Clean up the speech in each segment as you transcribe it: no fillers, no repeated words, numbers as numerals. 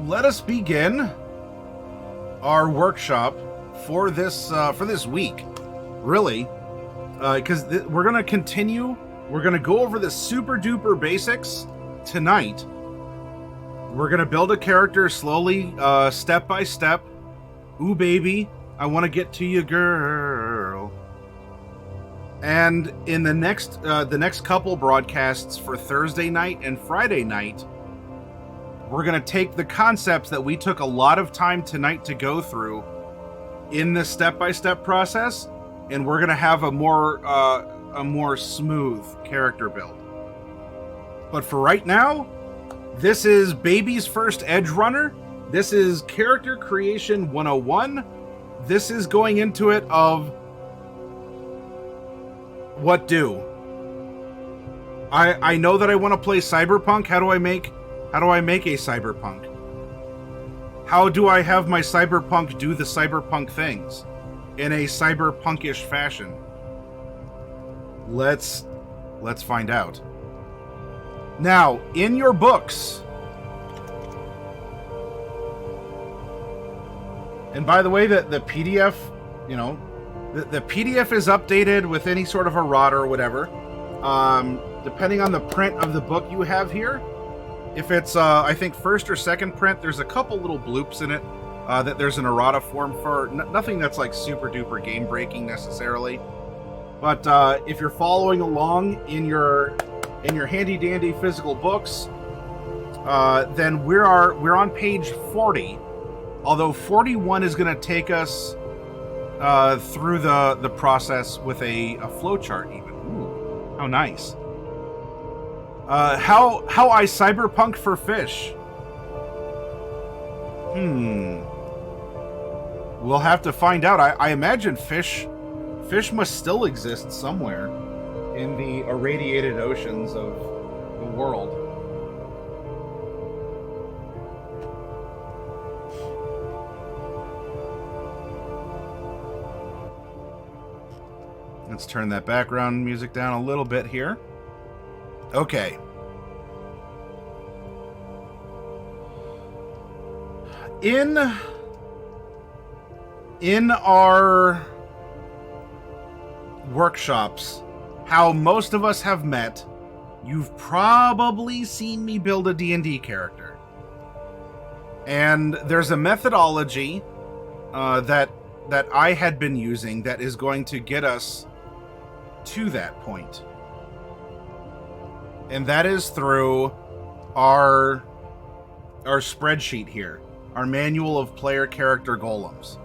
let us begin our workshop for this week. Really, because we're gonna continue. We're gonna go over the super duper basics tonight. We're gonna build a character slowly, step by step. Ooh, baby, I want to get to you, girl. And in the next couple broadcasts for Thursday night and Friday night, we're going to take the concepts that we took a lot of time tonight to go through in this step-by-step process, and we're going to have a more smooth character build. But for right now, this is Baby's first Edge Runner. This is Character Creation 101. This is going into it of what do. I know that I want to play Cyberpunk. How do I make a Cyberpunk? How do I have my Cyberpunk do the Cyberpunk things in a cyberpunkish fashion? Let's find out. Now, in your books, and by the way, the PDF, the PDF is updated with any sort of errata or whatever, depending on the print of the book you have here. If it's, I think, first or second print, there's a couple little bloops in it that there's an errata form for. Nothing that's like super duper game breaking necessarily. But if you're following along in your handy dandy physical books, then we're on page 40. Although 41 is going to take us through the process with a flowchart even. Ooh, how nice. How I cyberpunk for fish. We'll have to find out. I imagine fish must still exist somewhere in the irradiated oceans of the world. Let's turn that background music down a little bit here. Okay. In our workshops, how most of us have met, you've probably seen me build a D&D character. And there's a methodology that I had been using that is going to get us to that point. And that is through our spreadsheet here, our manual of player character golems.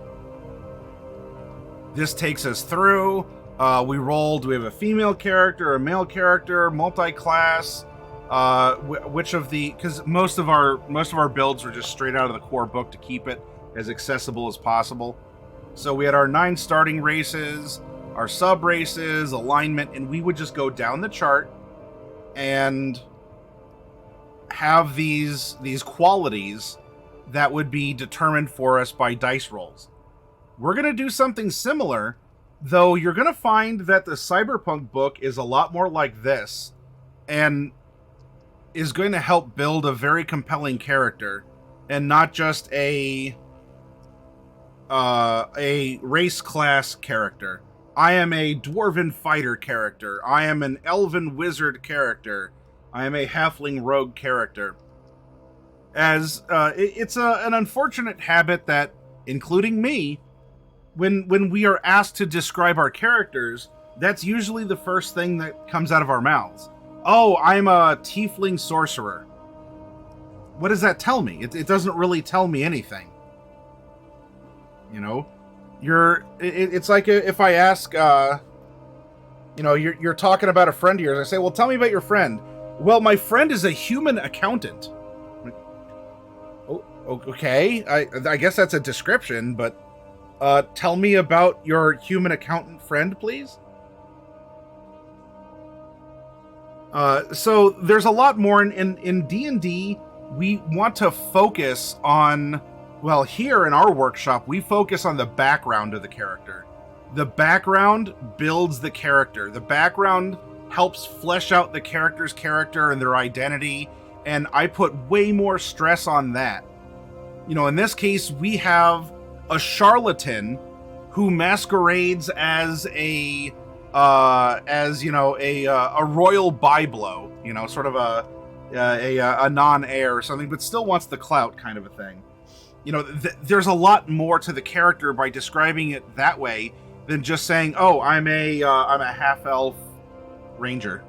This takes us through, we rolled, we have a female character, a male character, multi-class, because most of our builds were just straight out of the core book to keep it as accessible as possible. So we had our 9 starting races, our sub races, alignment, and we would just go down the chart and have these qualities that would be determined for us by dice rolls. We're going to do something similar, though you're going to find that the Cyberpunk book is a lot more like this and is going to help build a very compelling character and not just a race class character. I am a dwarven fighter character. I am an elven wizard character. I am a halfling rogue character. As it's an unfortunate habit that, including me, when we are asked to describe our characters, that's usually the first thing that comes out of our mouths. Oh, I'm a tiefling sorcerer. What does that tell me? It doesn't really tell me anything. It's like if I ask, you're talking about a friend of yours. I say, well, tell me about your friend. Well, my friend is a human accountant. Oh, okay. I guess that's a description, but tell me about your human accountant friend, please. So there's a lot more in D&D. We want to focus on, well, here in our workshop, we focus on the background of the character. The background builds the character. The background helps flesh out the character's character and their identity, and I put way more stress on that In this case, we have a charlatan who masquerades as a royal byblow, sort of a non-heir or something, but still wants the clout kind of a thing. There's a lot more to the character by describing it that way than just saying, "Oh, I'm a half-elf ranger."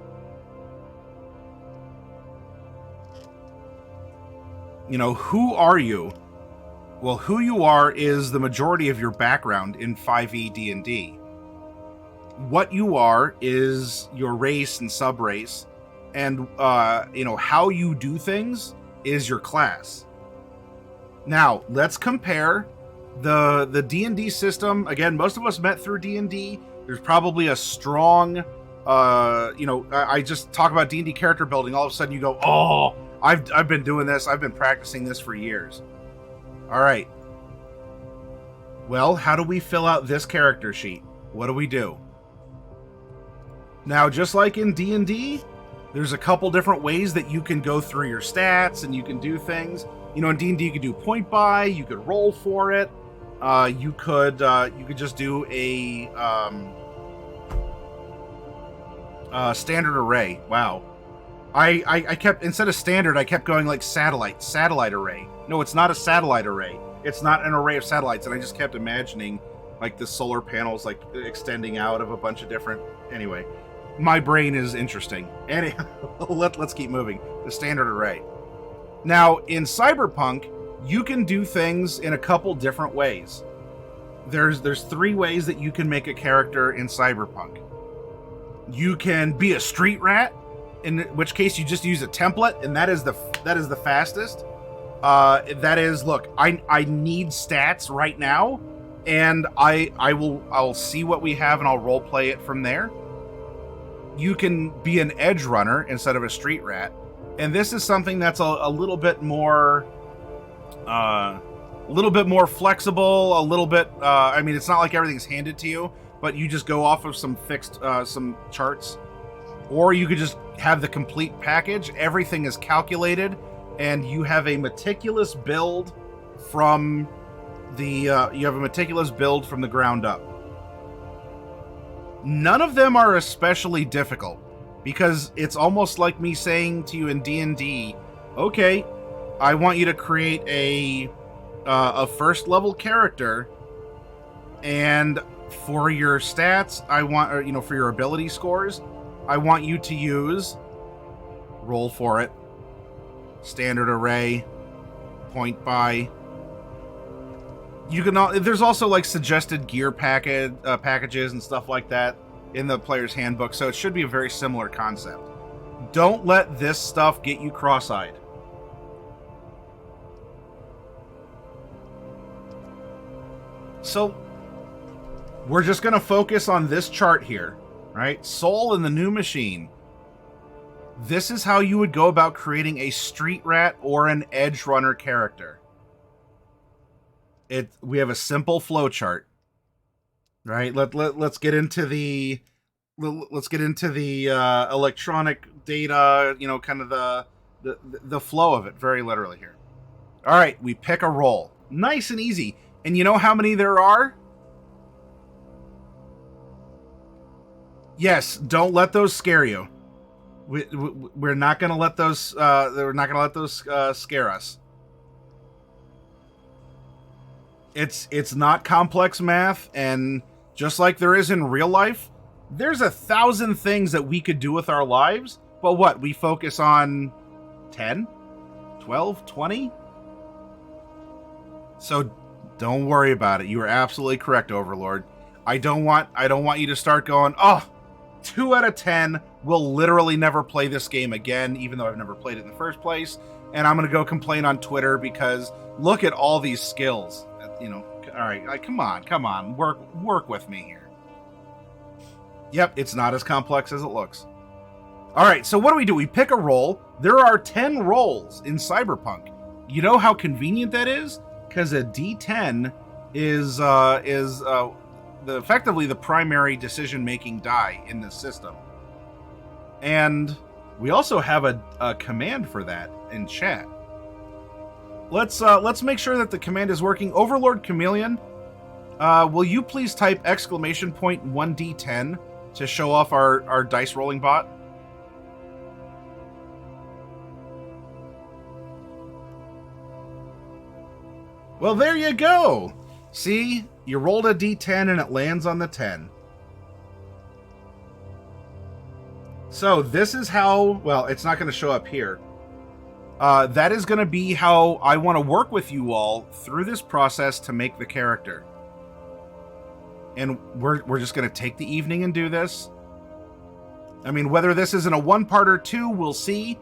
Who are you? Well, who you are is the majority of your background in 5e D&D. What you are is your race and subrace, and how you do things is your class. Now, let's compare the D&D system. Again, most of us met through D&D. There's probably a strong, I just talk about D&D character building. All of a sudden you go, "Oh, I've been doing this. I've been practicing this for years." All right. Well, how do we fill out this character sheet? What do we do? Now, just like in D&D, there's a couple different ways that you can go through your stats and you can do things. In D&D, you could do point buy, you could roll for it. You could just do a standard array. Wow. I kept, instead of standard, I kept going like satellite array. No, it's not a satellite array. It's not an array of satellites, and I just kept imagining like the solar panels like extending out of a bunch of different. Anyway, my brain is interesting. And let's keep moving. The standard array. Now, in Cyberpunk, you can do things in a couple different ways. There's 3 ways that you can make a character in Cyberpunk. You can be a Streetrat, in which case you just use a template, and that is the fastest. That is, look, I need stats right now, and I'll see what we have and I'll role play it from there. You can be an edge runner instead of a street rat, and this is something that's a little bit more flexible, a little bit. It's not like everything's handed to you, but you just go off of some fixed some charts, or you could just have the complete package. Everything is calculated, and you have a meticulous build from the ground up. None of them are especially difficult, because it's almost like me saying to you in D&D, okay, I want you to create a first level character, and for your stats, for your ability scores, I want you to use roll for it, standard array, point buy. You can. There's also like suggested gear packages and stuff like that in the player's handbook, so it should be a very similar concept. Don't let this stuff get you cross-eyed. So we're just going to focus on this chart here, right? Soul in the new machine. This is how you would go about creating a street rat or an edge runner character. We have a simple flowchart, right? Let's get into the electronic data, kind of the flow of it, very literally here. All right, we pick a role, nice and easy. And you know how many there are? Yes, don't let those scare you. We're not going to let those. We're not going to let those scare us. It's not complex math, and just like there is in real life, there's 1,000 things that we could do with our lives. But what, we focus on 10, 12, 20? So don't worry about it. You are absolutely correct, Overlord. I don't want you to start going, oh, 2 out of 10 will literally never play this game again, even though I've never played it in the first place. And I'm going to go complain on Twitter because look at all these skills. All right, come on, work with me here. Yep, it's not as complex as it looks. All right, so what do? We pick a role. There are 10 roles in Cyberpunk. You know how convenient that is? Because a D10 is effectively the primary decision-making die in this system. And we also have a command for that in chat. let's make sure that the command is working. Overlord Chameleon, will you please type !1d10 to show off our dice rolling bot? Well, there you go. See, you rolled a d10 and it lands on the 10. So this is how, well, it's not going to show up here. That is going to be how I want to work with you all through this process to make the character. And we're just going to take the evening and do this. I mean, whether this is in a 1-part or 2, we'll see.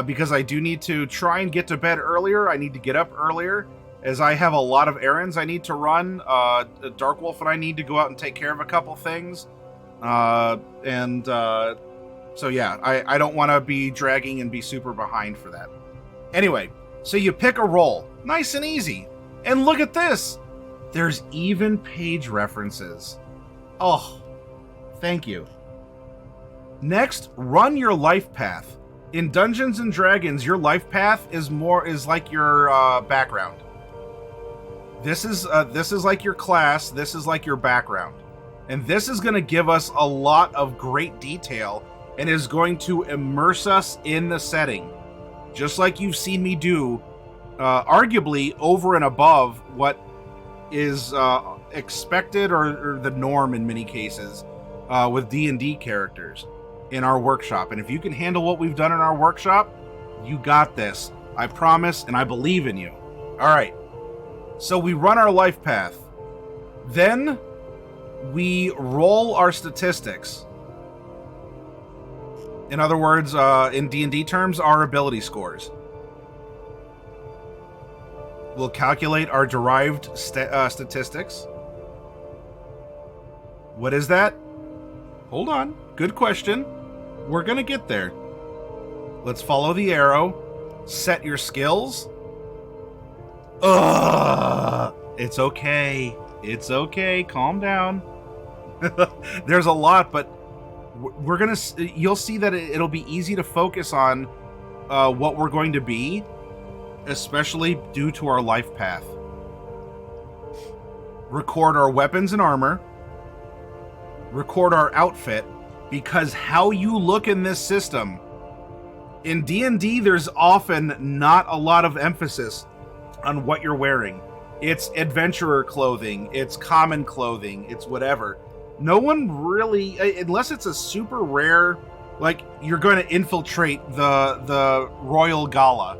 Because I do need to try and get to bed earlier. I need to get up earlier, as I have a lot of errands I need to run. Darkwolf and I need to go out and take care of a couple things. So yeah, I don't want to be dragging and be super behind for that. Anyway, so you pick a role. Nice and easy. And look at this. There's even page references. Oh, thank you. Next, run your life path. In Dungeons and Dragons, your life path is like your background. This is like your class. This is like your background. And this is going to give us a lot of great detail and is going to immerse us in the setting. Just like you've seen me do, arguably over and above what is expected or the norm in many cases with D&D characters in our workshop. And if you can handle what we've done in our workshop, you got this. I promise, and I believe in you. All right. So we run our life path. Then we roll our statistics. In other words, in D&D terms, our ability scores. We'll calculate our derived statistics. What is that? Hold on. Good question. We're going to get there. Let's follow the arrow. Set your skills. Ugh! It's okay. It's okay. Calm down. There's a lot, but we're gonna. You'll see that it'll be easy to focus on what we're going to be, especially due to our life path. Record our weapons and armor. Record our outfit, because how you look in this system. In D&D, there's often not a lot of emphasis on what you're wearing. It's adventurer clothing, it's common clothing, it's whatever. No one really, unless it's a super rare, like you're going to infiltrate the royal gala.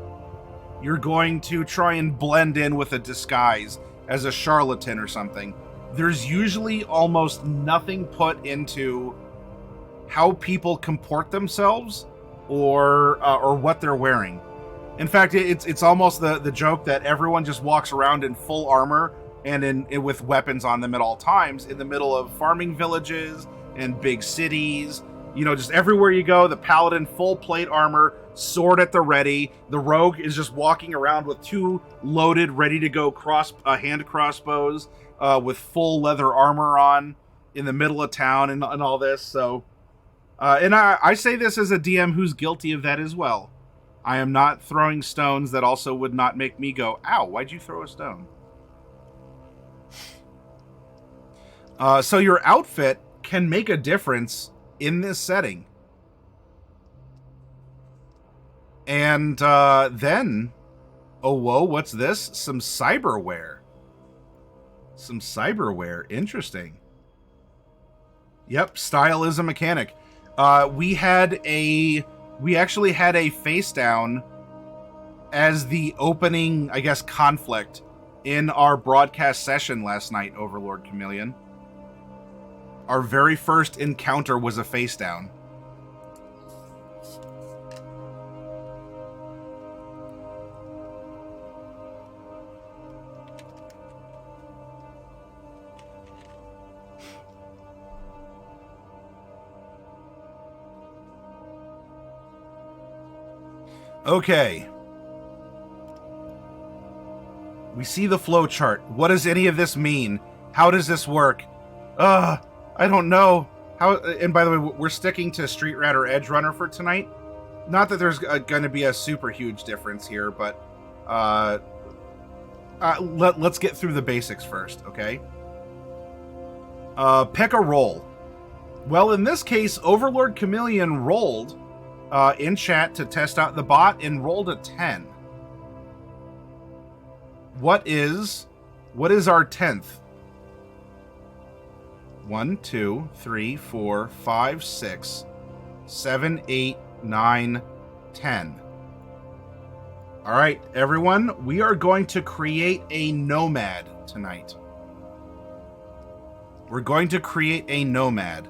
You're going to try and blend in with a disguise as a charlatan or something. There's usually almost nothing put into how people comport themselves or what they're wearing. In fact, it's almost the joke that everyone just walks around in full armor and with weapons on them at all times in the middle of farming villages and big cities. You know, just everywhere you go, the paladin full plate armor, sword at the ready. The rogue is just walking around with 2 loaded, ready to go hand crossbows with full leather armor on in the middle of town and all this. So, and I say this as a DM who's guilty of that as well. I am not throwing stones that also would not make me go, ow, why'd you throw a stone? So your outfit can make a difference in this setting. And then, oh, whoa, what's this? Some cyberware. Some cyberware. Interesting. Yep, style is a mechanic. We actually had a face down as the opening, I guess, conflict in our broadcast session last night, Overlord Chameleon. Our very first encounter was a face down. Okay. We see the flowchart. What does any of this mean? How does this work? I don't know. How. And by the way, we're sticking to Streetrat or Edge Runner for tonight. Not that there's going to be a super huge difference here, but let's get through the basics first, okay? Pick a roll. Well, in this case, Overlord Chameleon rolled in chat to test out the bot and rolled a 10. What is our 10th? 1, 2, 3, 4, 5, 6, 7, 8, 9, 10. All right, everyone, we are going to create a Nomad tonight. We're going to create a Nomad.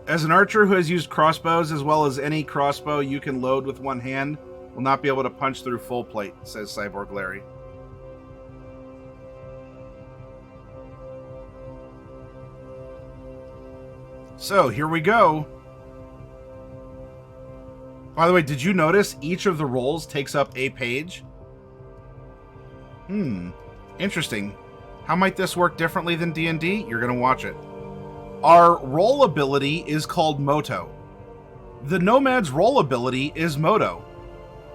As an archer who has used crossbows as well as any crossbow you can load with one hand, will not be able to punch through full plate, says Cyborg Larry. So, here we go. By the way, did you notice each of the rolls takes up a page? Interesting. How might this work differently than D&D? You're going to watch it. Our roll ability is called Moto. The Nomad's roll ability is Moto.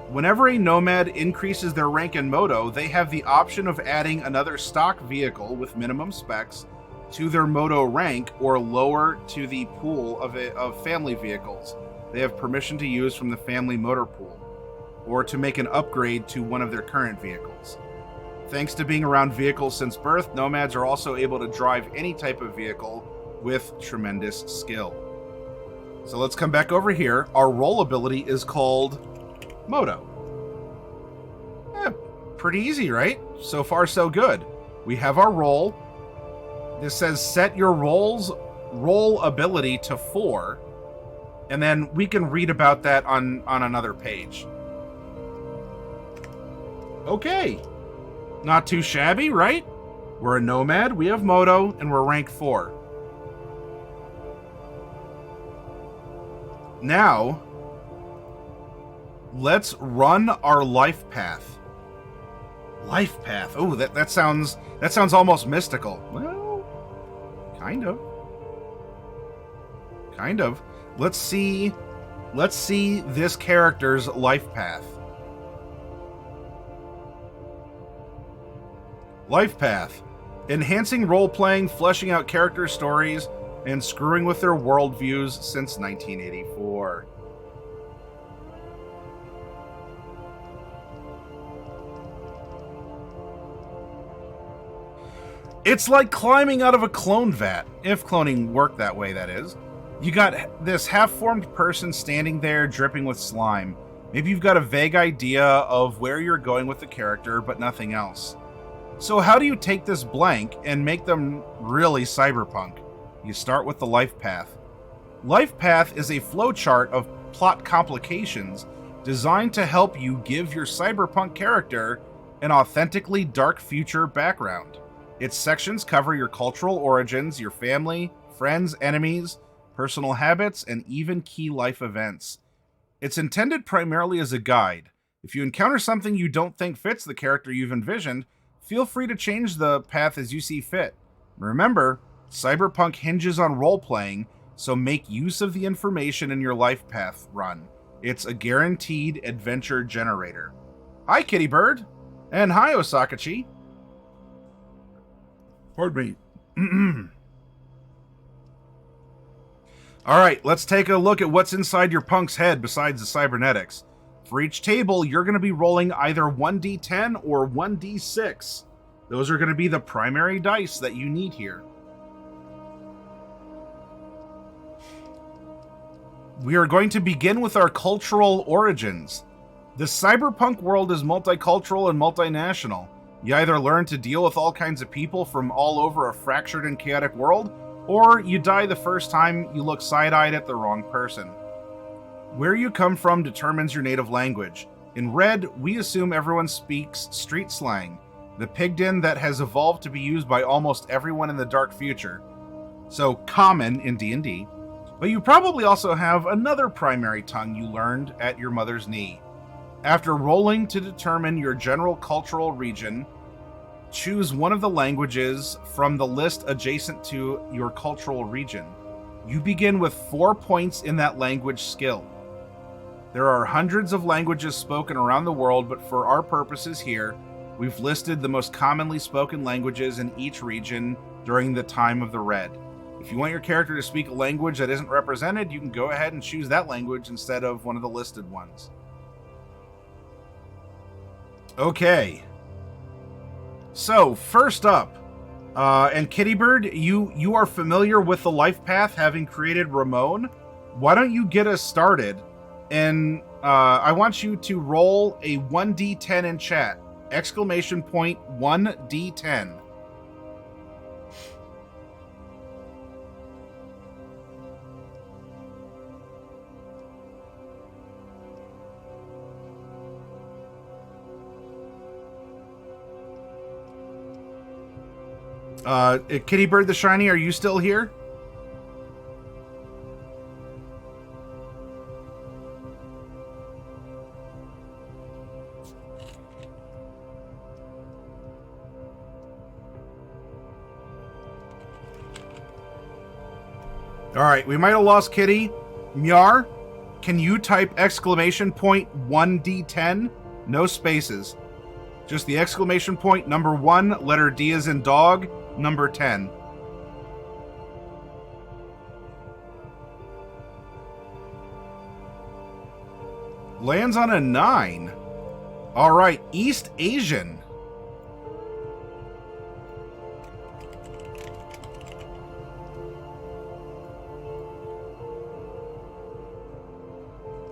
Whenever a Nomad increases their rank in Moto, they have the option of adding another stock vehicle with minimum specs to their Moto rank or lower to the pool of family vehicles they have permission to use from the family motor pool, or to make an upgrade to one of their current vehicles. Thanks to being around vehicles since birth, Nomads are also able to drive any type of vehicle with tremendous skill. So let's come back over here. Our roll ability is called Moto. Pretty easy, right? So far, so good. We have our roll. This says set your roll ability to 4, and then we can read about that on another page. Okay. Not too shabby, right? We're a Nomad, we have Moto, and we're rank 4. Now, let's run our Lifepath. Lifepath. Oh, that sounds almost mystical. Well, kind of. Kind of. Let's see this character's Lifepath. Lifepath. Enhancing role-playing, fleshing out character stories, and screwing with their worldviews since 1984. It's like climbing out of a clone vat, if cloning worked that way, that is. You got this half-formed person standing there dripping with slime. Maybe you've got a vague idea of where you're going with the character, but nothing else. So how do you take this blank and make them really cyberpunk? You start with the Lifepath. Lifepath is a flowchart of plot complications designed to help you give your cyberpunk character an authentically dark future background. Its sections cover your cultural origins, your family, friends, enemies, personal habits, and even key life events. It's intended primarily as a guide. If you encounter something you don't think fits the character you've envisioned, feel free to change the path as you see fit. Remember, Cyberpunk hinges on role-playing, so make use of the information in your Lifepath run. It's a guaranteed adventure generator. Hi, Kitty Bird! And hi, Osakachi! Pardon me. Alright, let's take a look at what's inside your punk's head besides the cybernetics. For each table, you're going to be rolling either 1d10 or 1d6. Those are going to be the primary dice that you need here. We are going to begin with our cultural origins. The cyberpunk world is multicultural and multinational. You either learn to deal with all kinds of people from all over a fractured and chaotic world, or you die the first time you look side-eyed at the wrong person. Where you come from determines your native language. In Red, we assume everyone speaks street slang, the pidgin that has evolved to be used by almost everyone in the dark future. So common in D&D. But you probably also have another primary tongue you learned at your mother's knee. After rolling to determine your general cultural region, Choose one of the languages from the list adjacent to your cultural region. You begin with 4 points in that language skill. There are hundreds of languages spoken around the world, but for our purposes here, we've listed the most commonly spoken languages in each region during the time of the Red. If you want your character to speak a language that isn't represented, you can go ahead and choose that language instead of one of the listed ones. Okay. So, first up, and Kittybird, you are familiar with the Lifepath, having created Ramon. Why don't you get us started? And I want you to roll a 1d10 in chat. Exclamation point 1d10. Kittybird the Shiny, are you still here? Alright, we might have lost Kitty. Myar, can you type exclamation point 1d10? No spaces. Just the exclamation point, number 1, letter D as in dog, number 10. Lands on a 9. Alright, East Asian.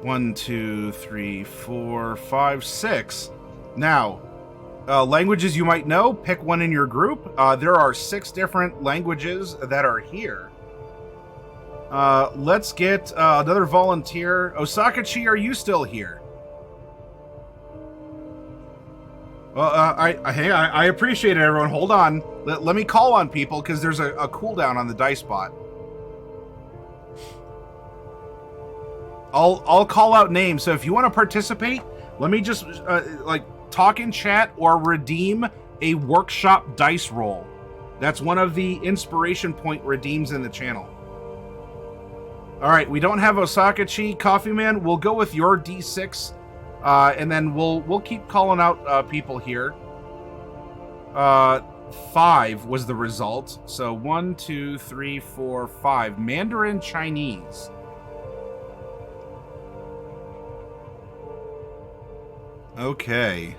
One, two, three, four, five, 6. Now, languages you might know, pick one in your group. There are 6 different languages that are here. Let's get another volunteer. Osaka-chi, are you still here? Well, I appreciate it, everyone. Hold on. Let me call on people, because there's a cooldown on the dice bot. I'll call out names, so if you want to participate, let me just, talk in chat or redeem a workshop dice roll. That's one of the inspiration point redeems in the channel. Alright, we don't have Osaka-chi. Coffee Man, we'll go with your D6, and then we'll keep calling out people here. 5 was the result. So 1, 2, 3, 4, 5. Mandarin Chinese. Okay.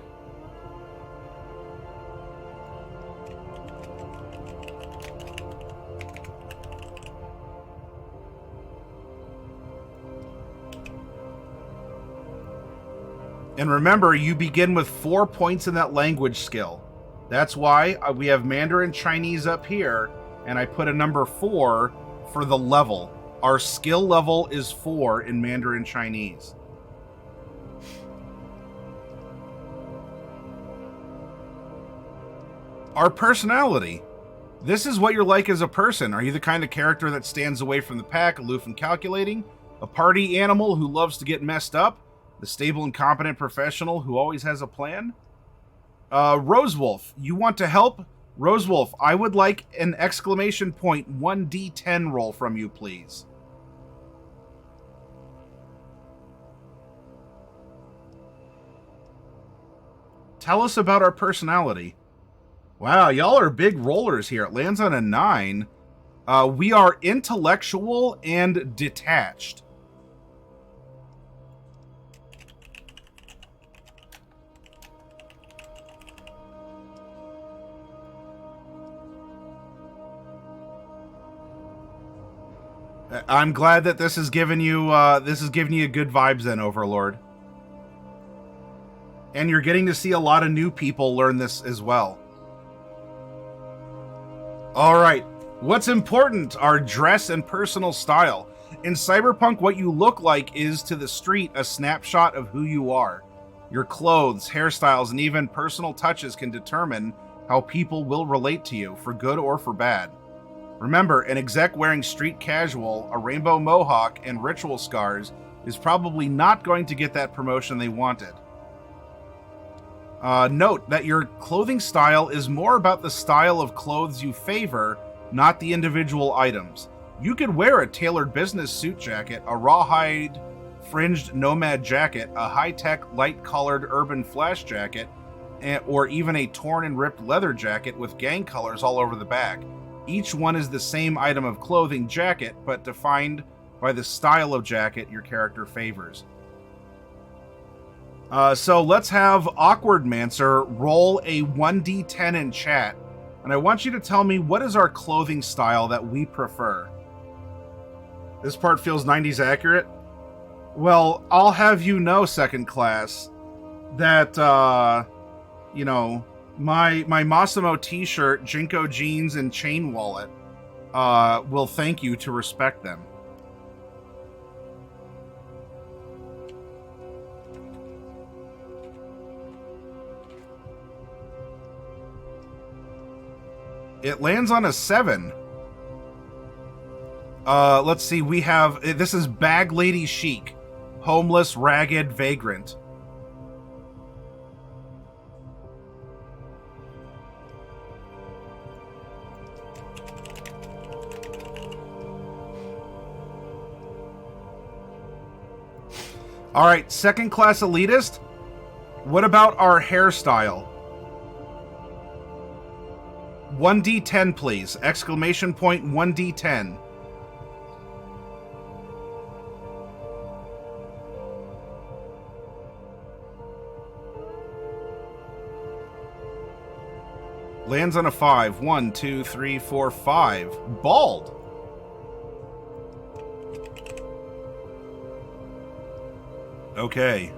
And remember, you begin with 4 points in that language skill. That's why we have Mandarin Chinese up here, and I put a number 4 for the level. Our skill level is 4 in Mandarin Chinese. Our personality. This is what you're like as a person. Are you the kind of character that stands away from the pack, aloof and calculating? A party animal who loves to get messed up? The stable and competent professional who always has a plan? Rosewolf, you want to help? Rosewolf, I would like an exclamation point 1d10 roll from you, please. Tell us about our personality. Wow, y'all are big rollers here. It lands on a 9. We are intellectual and detached. I'm glad that this is giving you good vibes then, Overlord. And you're getting to see a lot of new people learn this as well. Alright, what's important are dress and personal style. In Cyberpunk, what you look like is, to the street, a snapshot of who you are. Your clothes, hairstyles, and even personal touches can determine how people will relate to you, for good or for bad. Remember, an exec wearing street casual, a rainbow mohawk, and ritual scars is probably not going to get that promotion they wanted. Note that your clothing style is more about the style of clothes you favor, not the individual items. You could wear a tailored business suit jacket, a rawhide fringed Nomad jacket, a high-tech light-colored urban flash jacket, or even a torn and ripped leather jacket with gang colors all over the back. Each one is the same item of clothing, jacket, but defined by the style of jacket your character favors. So let's have Awkwardmancer roll a 1d10 in chat, and I want you to tell me what is our clothing style that we prefer. This part feels 90s accurate? Well, I'll have you know, second class, that, you know, my Massimo t-shirt, Jinko jeans, and chain wallet will thank you to respect them. It lands on a 7. Let's see, we have... This is Bag Lady Chic. Homeless, ragged, vagrant. Alright, second class elitist. What about our hairstyle? 1d10, please. Exclamation point 1d10. Lands on a 5. 1, 2, 3, 4, 5. Bald. Okay.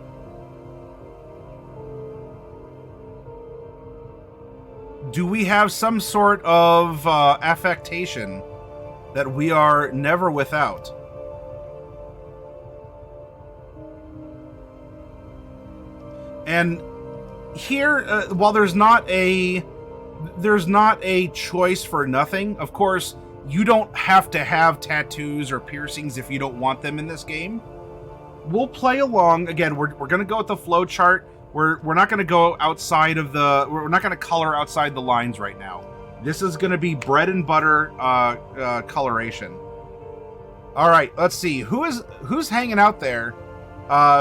Do we have some sort of affectation that we are never without? And here, while there's not a choice for nothing. Of course, you don't have to have tattoos or piercings if you don't want them in this game. We'll play along. Again, we're going to go with the flowchart. We're not going to go outside of the... We're not going to color outside the lines right now. This is going to be bread and butter coloration. All right, let's see. Who's hanging out there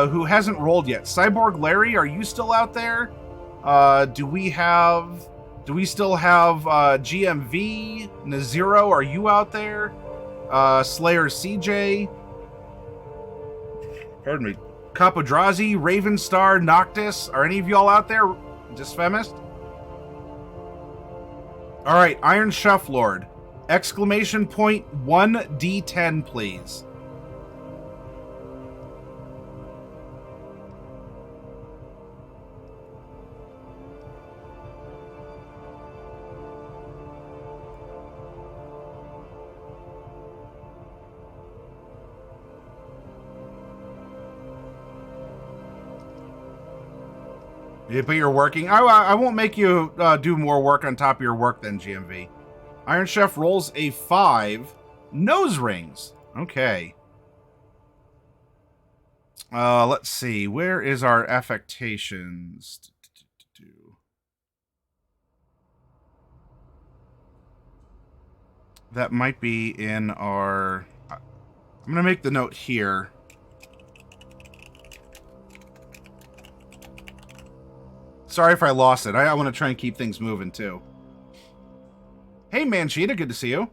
who hasn't rolled yet? Cyborg Larry, are you still out there? Do we still have GMV? Naziro, are you out there? Slayer CJ? Pardon me. Capodrazi, Ravenstar, Noctis, are any of y'all out there? Dysfemist? Alright, Iron Chef Lord. Exclamation point 1d10, please. Yeah, but you're working. I won't make you do more work on top of your work than GMV. Iron Chef rolls a 5. Nose rings. Okay. Let's see. Where is our affectations? That might be in our... I'm going to make the note here. Sorry if I lost it. I want to try and keep things moving, too. Hey, Manchita, good to see you.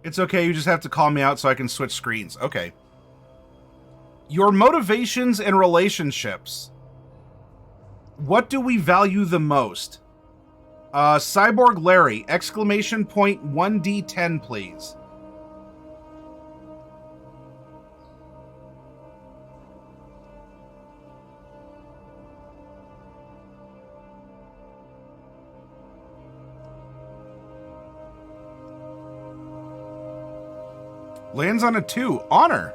It's okay, you just have to call me out so I can switch screens. Okay. Your motivations and relationships. What do we value the most? Cyborg Larry, exclamation point 1d10, please. Lands on a 2. Honor.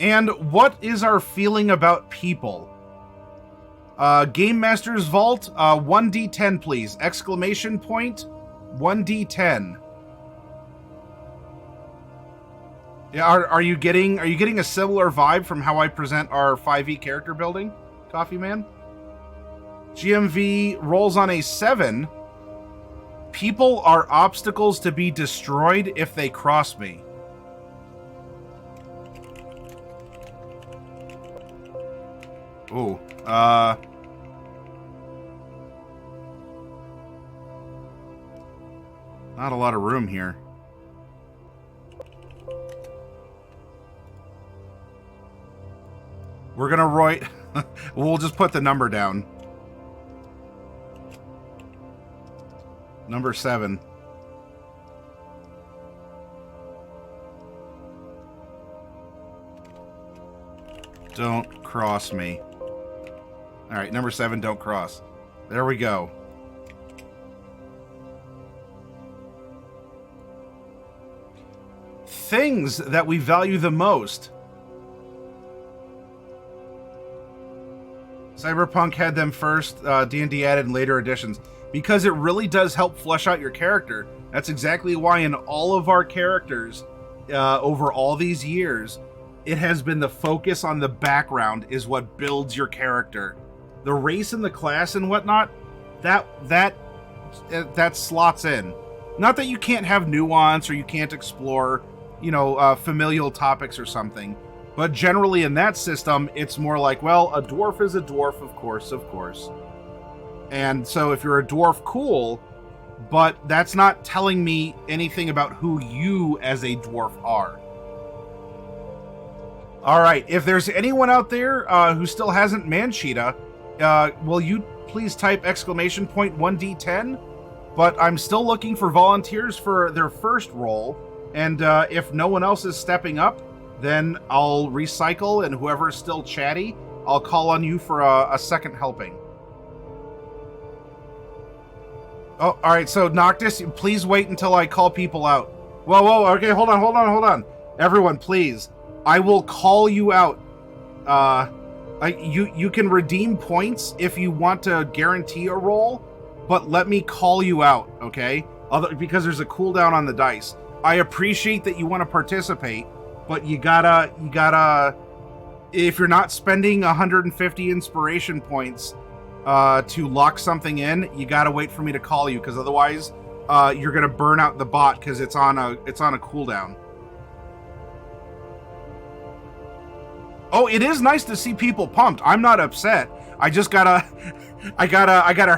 And what is our feeling about people? Gamemaster's Vault, 1d10, please. Exclamation point, 1d10. Yeah, are you getting a similar vibe from how I present our 5e character building, Coffee Man? GMV rolls on a 7. People are obstacles to be destroyed if they cross me. Ooh, not a lot of room here. We're gonna write... we'll just put the number down. Number 7. Don't cross me. Alright, number 7, don't cross. There we go. Things that we value the most. Cyberpunk had them first, D&D added in later editions. Because it really does help flesh out your character. That's exactly why in all of our characters, over all these years, it has been the focus on the background is what builds your character. The race and the class and whatnot, that slots in. Not that you can't have nuance or you can't explore, familial topics or something. But generally in that system, it's more like, well, a dwarf is a dwarf, of course. And so if you're a dwarf, cool, but that's not telling me anything about who you as a dwarf are. All right, if there's anyone out there who still hasn't Mancheetah, will you please type exclamation point 1d10? But I'm still looking for volunteers for their first roll, and if no one else is stepping up, then I'll recycle, and whoever's still chatty, I'll call on you for a second helping. Oh, all right, so Noctis, please wait until I call people out. Whoa, okay, hold on. Everyone, please. I will call you out. You can redeem points if you want to guarantee a roll, but let me call you out, okay? Because there's a cooldown on the dice. I appreciate that you want to participate, but you gotta, if you're not spending 150 inspiration points to lock something in, you gotta wait for me to call you, because otherwise you're gonna burn out the bot because it's on a cooldown. Oh, it is nice to see people pumped. I'm not upset. I just gotta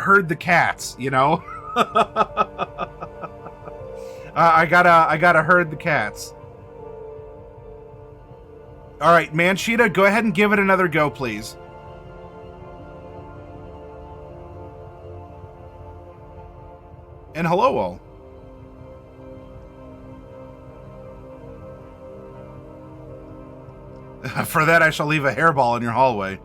herd the cats, I gotta herd the cats. All right, Mancheetah, go ahead and give it another go, please. And hello, all. For that, I shall leave a hairball in your hallway.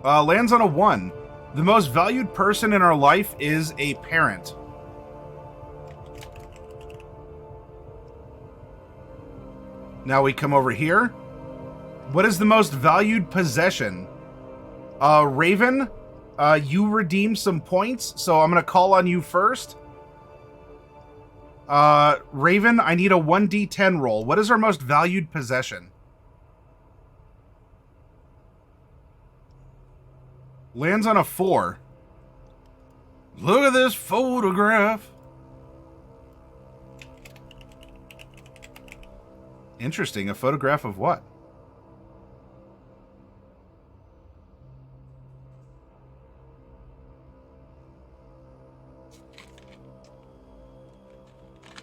Lands on a 1. The most valued person in our life is a parent. Now we come over here. What is the most valued possession? Raven, you redeem some points, so I'm going to call on you first. Raven, I need a 1d10 roll. What is our most valued possession? Lands on a 4. Look at this photograph. Interesting. A photograph of what?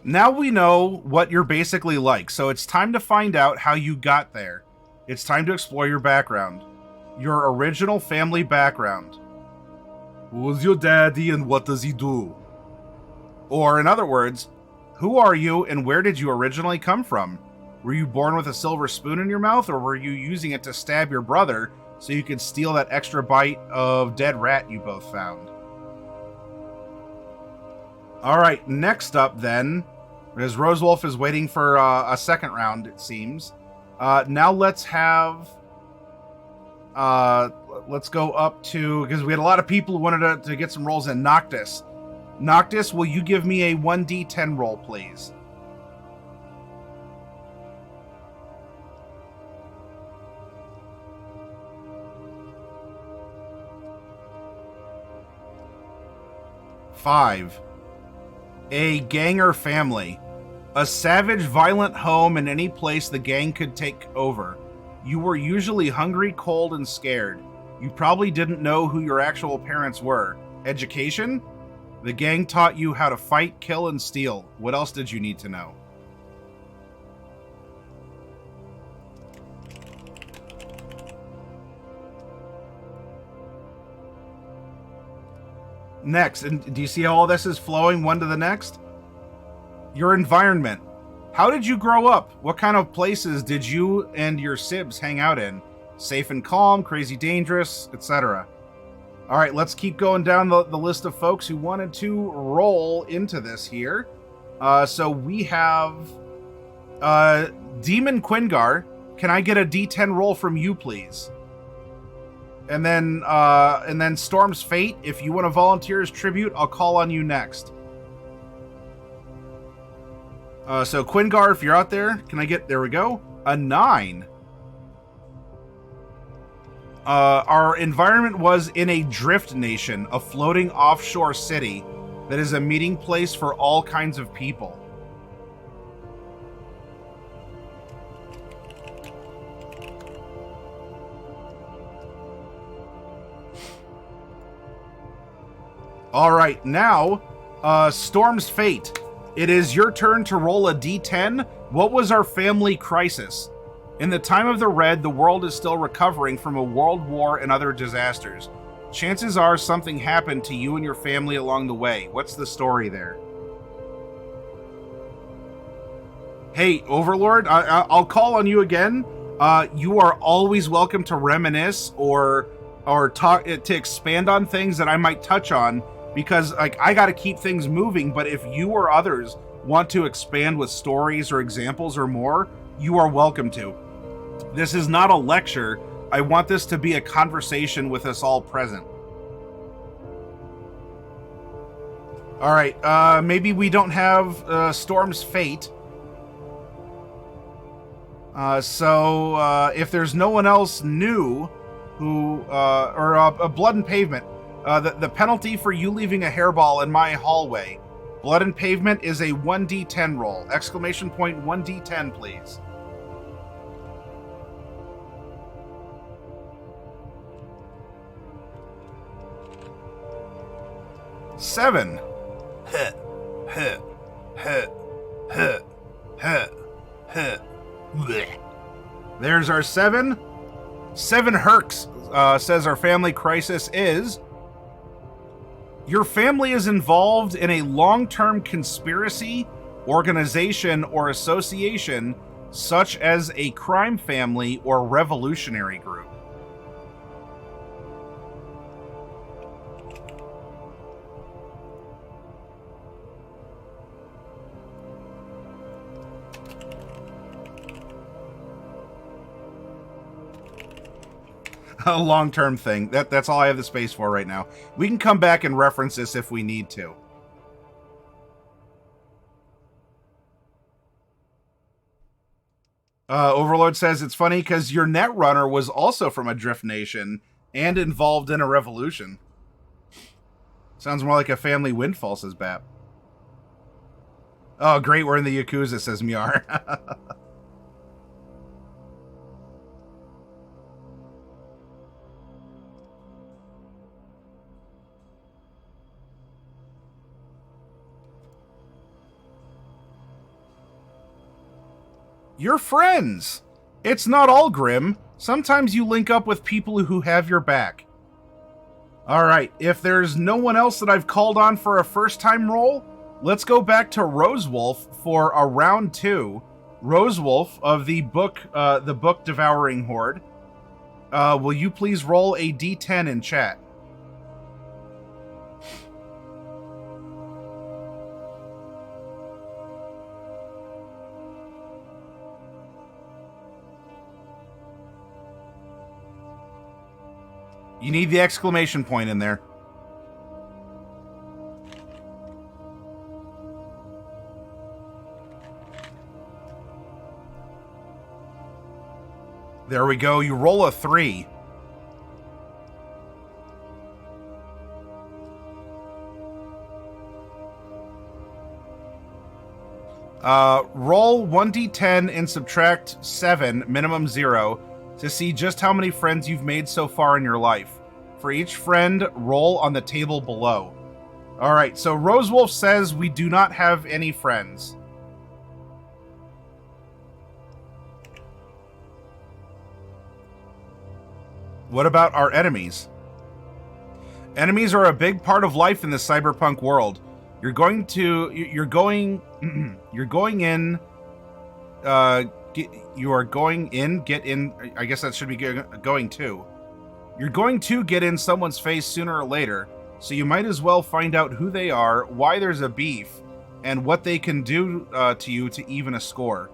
Now we know what you're basically like, so it's time to find out how you got there. It's time to explore your background. Your original family background. Who's your daddy and what does he do? Or, in other words, who are you and where did you originally come from? Were you born with a silver spoon in your mouth, or were you using it to stab your brother so you could steal that extra bite of dead rat you both found? Alright, next up then, as Rosewolf is waiting for a second round, it seems. Now let's have... let's go up to... because we had a lot of people who wanted to get some rolls in. Noctis. Noctis, will you give me a 1d10 roll, please? 5. A gang or family. A savage, violent home in any place the gang could take over. You were usually hungry, cold, and scared. You probably didn't know who your actual parents were. Education? The gang taught you how to fight, kill, and steal. What else did you need to know? Next, and do you see how all this is flowing one to the next? Your environment. How did you grow up? What kind of places did you and your sibs hang out in? Safe and calm, crazy dangerous, etc. All right, let's keep going down the list of folks who wanted to roll into this here. So we have Demon Quingar. Can I get a D10 roll from you, please? And then Storm's Fate. If you want to volunteer as tribute, I'll call on you next. So Quingar, if you're out there, can I get, there we go, a 9. Our environment was in a drift nation, a floating offshore city that is a meeting place for all kinds of people. All right, now, Storm's Fate. It is your turn to roll a d10. What was our family crisis? In the time of the Red, the world is still recovering from a world war and other disasters. Chances are something happened to you and your family along the way. What's the story there? Hey, Overlord, I'll call on you again. You are always welcome to reminisce or talk to expand on things that I might touch on, because like I got to keep things moving. But if you or others want to expand with stories or examples or more, you are welcome to. This is not a lecture. I want this to be a conversation with us all present. All right, maybe we don't have Storm's Fate. So if there's no one else new who, or a Blood and Pavement, the penalty for you leaving a hairball in my hallway. Blood and Pavement is a 1d10 roll. Exclamation point 1d10, please. Seven. There's our 7. 7 Hercs says our family crisis is: your family is involved in a long-term conspiracy, organization, or association, such as a crime family or revolutionary group. A long-term thing. That's all I have the space for right now. We can come back and reference this if we need to. Overlord says it's funny because your Netrunner was also from a drift nation and involved in a revolution. Sounds more like a family windfall, says Bap. Oh, great, we're in the Yakuza, says Miar. You're friends. It's not all grim. Sometimes you link up with people who have your back. All right, if there's no one else that I've called on for a first-time roll, let's go back to Rosewolf for a round 2. Rosewolf of the book Devouring Horde. Will you please roll a d10 in chat? You need the exclamation point in there. There we go. You roll a 3. Roll 1d10 and subtract 7, minimum 0, to see just how many friends you've made so far in your life. For each friend, roll on the table below. Alright, so Rosewolf says we do not have any friends. What about our enemies? Enemies are a big part of life in the cyberpunk world. You're going in, get in, I guess that should be going to. You're going to get in someone's face sooner or later, so you might as well find out who they are, why there's a beef, and what they can do to you to even a score.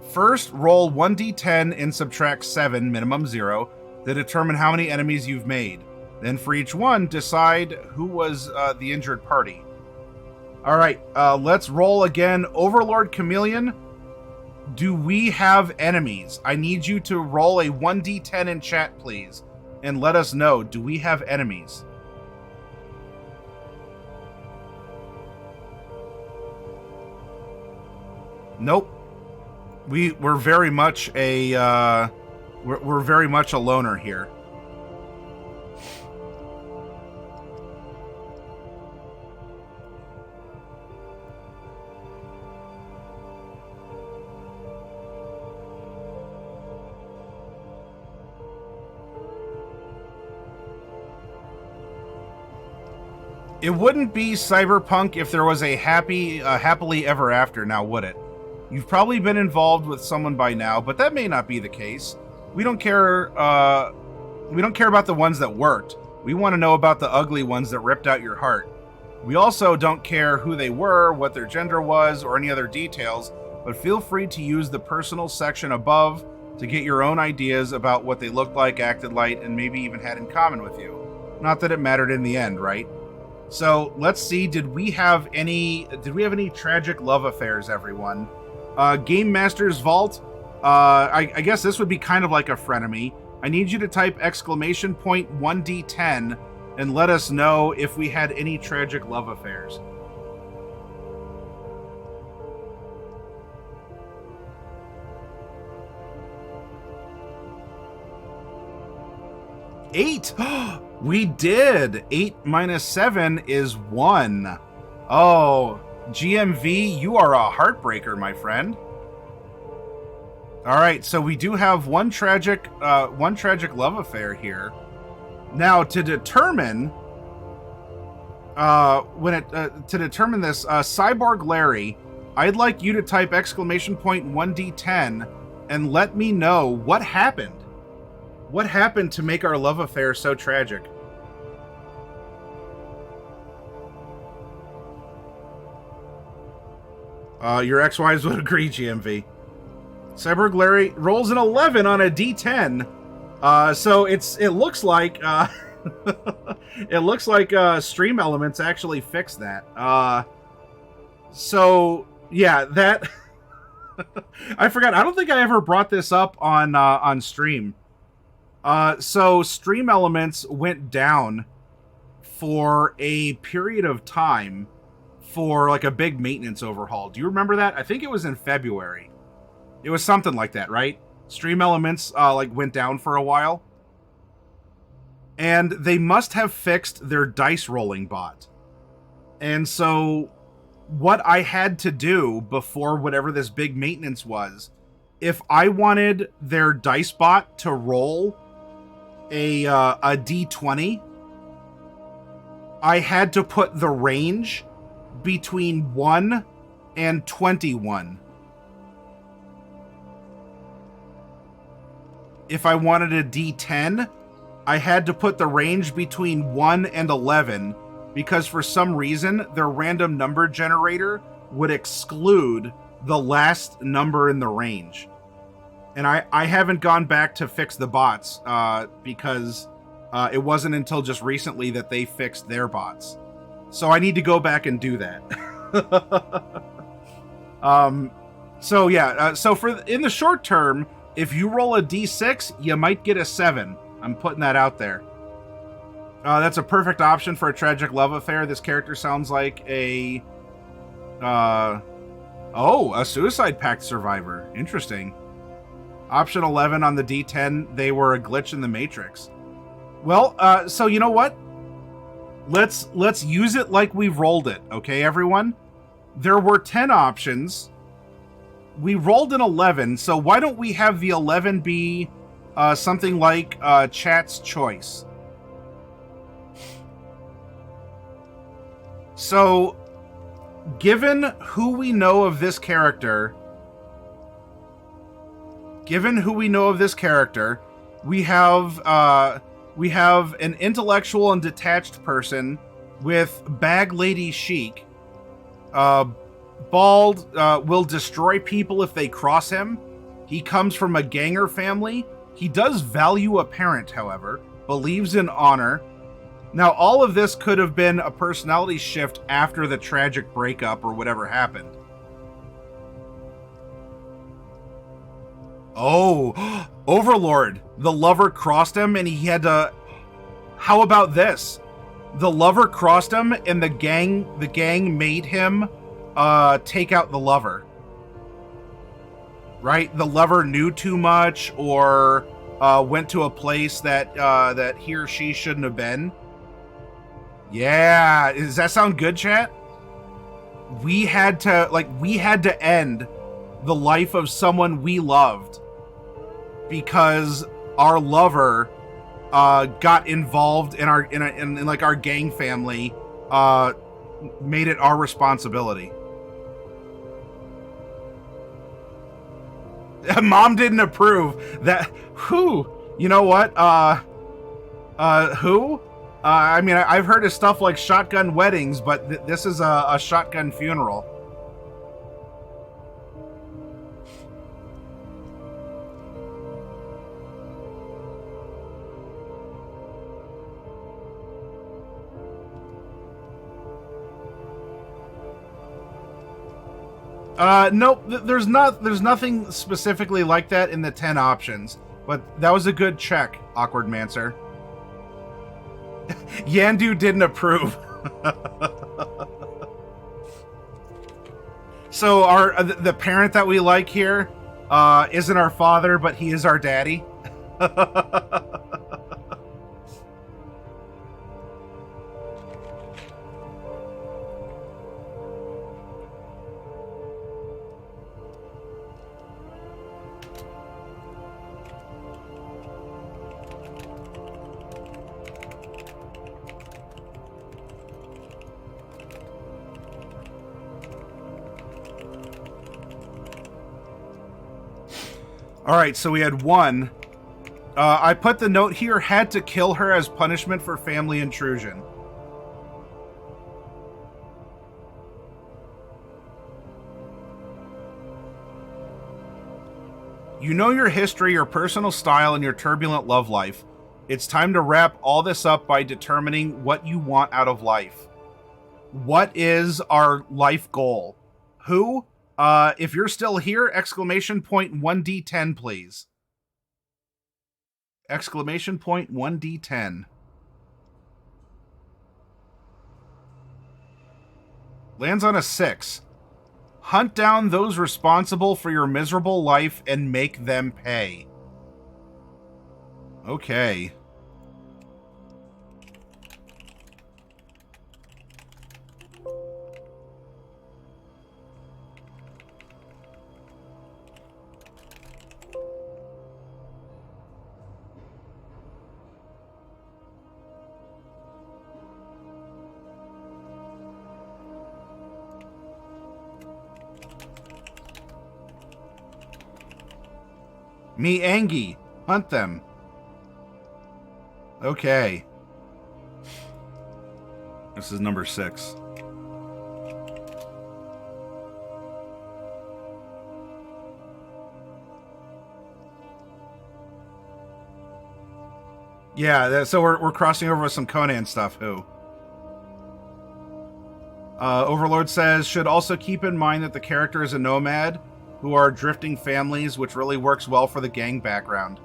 First, roll 1d10 and subtract 7, minimum 0, to determine how many enemies you've made. Then for each one, decide who was the injured party. Alright, let's roll again. Overlord Chameleon, do we have enemies? I need you to roll a 1d10 in chat, please, and let us know, do we have enemies? Nope. We're very much a we're very much a loner here. It wouldn't be Cyberpunk if there was a happily ever after, now would it? You've probably been involved with someone by now, but that may not be the case. We don't care about the ones that worked. We want to know about the ugly ones that ripped out your heart. We also don't care who they were, what their gender was, or any other details, but feel free to use the personal section above to get your own ideas about what they looked like, acted like, and maybe even had in common with you. Not that it mattered in the end, right? So let's see, did we have any tragic love affairs, everyone? Gamemaster's Vault, I guess this would be kind of like a frenemy. I need you to type exclamation point 1d10 and let us know if we had any tragic love affairs. Eight! We did! 8 minus 7 is 1. Oh, GMV, you are a heartbreaker, my friend. Alright, so we do have one tragic love affair here. Now, to determine this, Cyborg Larry, I'd like you to type exclamation point 1d10 and let me know what happened. What happened to make our love affair so tragic? Your ex-wives would agree, GMV. Cyborg Larry rolls an 11 on a d10. So it looks like it looks like Stream Elements actually fixed that. So yeah, that I forgot. I don't think I ever brought this up on stream. So Stream Elements went down for a period of time for like a big maintenance overhaul. Do you remember that? I think it was in February. It was something like that, right? Stream Elements like went down for a while. And they must have fixed their dice rolling bot. And so what I had to do before whatever this big maintenance was, if I wanted their dice bot to roll a d20, I had to put the range between 1 and 21. If I wanted a d10, I had to put the range between 1 and 11, because for some reason, their random number generator would exclude the last number in the range. And I haven't gone back to fix the bots because it wasn't until just recently that they fixed their bots. So I need to go back and do that. So yeah, so in the short term, if you roll a d6, you might get a 7. I'm putting that out there. That's a perfect option for a tragic love affair. This character sounds like a Oh, a suicide pact survivor. Interesting. Option 11 on the D10, they were a glitch in the Matrix. Well, so you know what? Let's use it like we've rolled it, okay, everyone? There were 10 options. We rolled an 11, so why don't we have the 11 be something like chat's choice? So, given who we know of this character, we have an intellectual and detached person with bag lady chic. Bald will destroy people if they cross him. He comes from a ganger family. He does value a parent, however, believes in honor. Now, all of this could have been a personality shift after the tragic breakup or whatever happened. Oh, Overlord. The lover crossed him and he had to... How about this? The lover crossed him and the gang made him take out the lover. Right? The lover knew too much or went to a place that he or she shouldn't have been. Yeah, does that sound good, chat? We had to end the life of someone we loved because our lover got involved in our gang family, made it our responsibility. Mom didn't approve that. Who? You know what? Who? I mean, I've heard of stuff like shotgun weddings, but this is a shotgun funeral. Nope. There's nothing specifically like that in the 10 options, but that was a good check, Awkward Mancer. Yandu didn't approve. So the parent that we like here isn't our father, but he is our daddy. All right, so we had one. I put the note here, had to kill her as punishment for family intrusion. You know your history, your personal style, and your turbulent love life. It's time to wrap all this up by determining what you want out of life. What is our life goal? Who? If you're still here, exclamation point 1d10, please. Exclamation point 1d10. Lands on a 6. Hunt down those responsible for your miserable life and make them pay. Okay. Me Angie, hunt them. Okay. This is number 6. Yeah, so we're crossing over with some Conan stuff. Who? Overlord says, should also keep in mind that the character is a nomad, who are drifting families, which really works well for the gang background.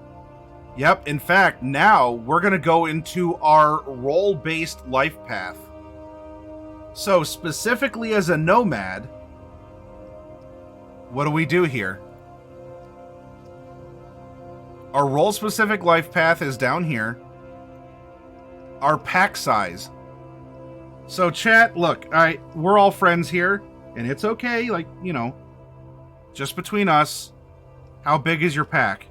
Yep, in fact, now we're going to go into our role-based life path. So, specifically as a nomad, What do we do here? Our role-specific life path is down here. Our pack size. So chat, look, we're all friends here, and it's okay, like, you know, just between us. How big is your pack?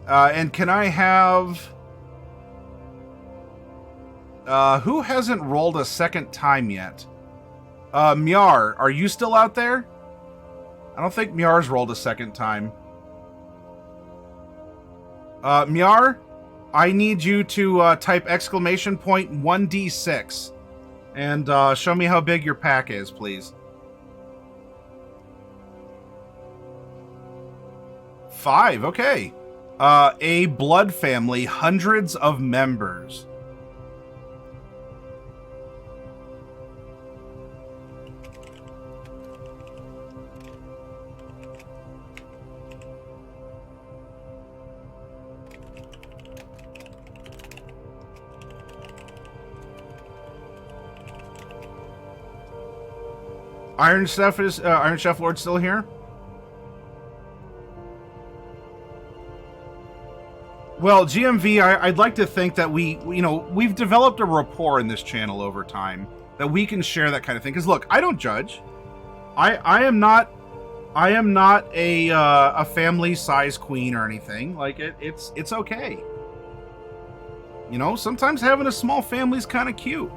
And can I have... who hasn't rolled a second time yet? Myar, are you still out there? I don't think Myar's rolled a second time. Myar, I need you to type exclamation point 1d6 and show me how big your pack is, please. 5, okay. A blood family, hundreds of members. Iron Chef Lord still here? Well, GMV, I'd like to think that we've developed a rapport in this channel over time that we can share that kind of thing. Because look, I don't judge. I am not a family size queen or anything. Like it's okay. You know, sometimes having a small family is kind of cute.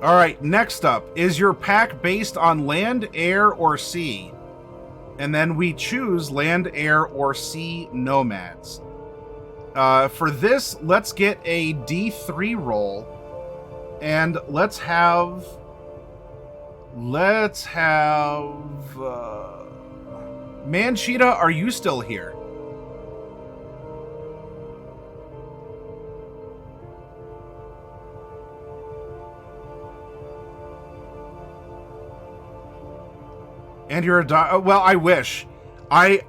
All right, next up, is your pack based on land, air, or sea? And then we choose land, air, or sea nomads. For this, let's get a D3 roll, and let's have Mancheetah, are you still here? And you're a well, I wish. I